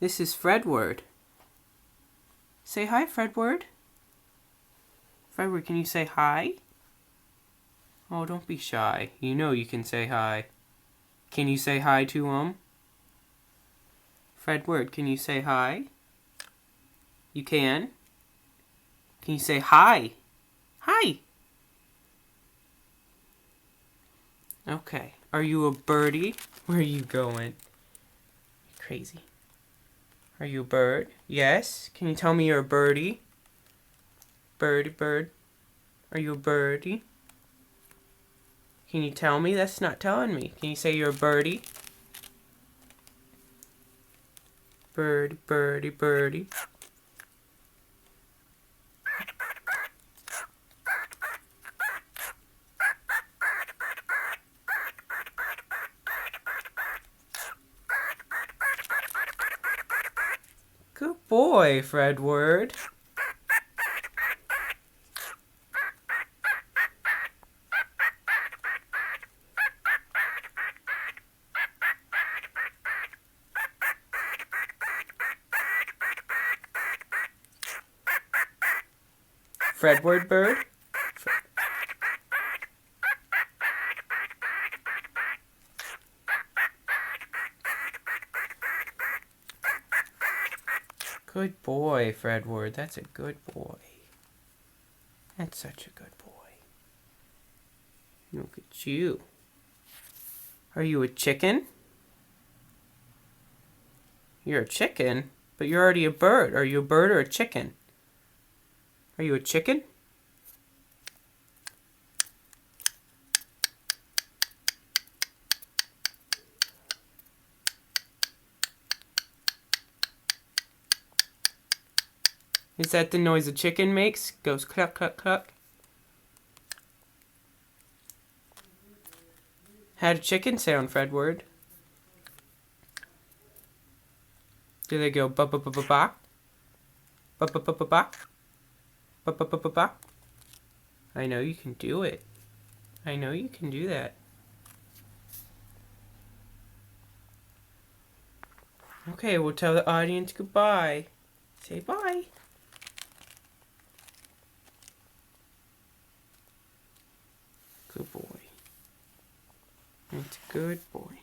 This is Fredward. Say hi, Fredward. Fredward, can you say hi? Oh, don't be shy. You know you can say hi. Can you say hi to him? Fredward, can you say hi? You can? Can you say hi? Hi! Okay. Are you a birdie? Where are you going? Crazy. Are you a bird? Yes? Can you tell me you're a birdie? Birdie, bird. Are you a birdie? Can you tell me? That's not telling me. Can you say you're a birdie? Birdie, birdie, birdie. Good boy, Fredward. Fredward bird. Good boy, Fredward. That's a good boy. That's such a good boy. Look at you. Are you a chicken? You're a chicken, but you're already a bird. Are you a bird or a chicken? Are you a chicken? Is that the noise a chicken makes? Goes cluck, cluck, cluck. How do chickens sound, Fredward? Do they go ba ba ba ba ba? Ba ba ba ba ba? Ba ba ba ba ba? I know you can do it. I know you can do that. Okay, we'll tell the audience goodbye. Say bye. Good boy. It's a good boy.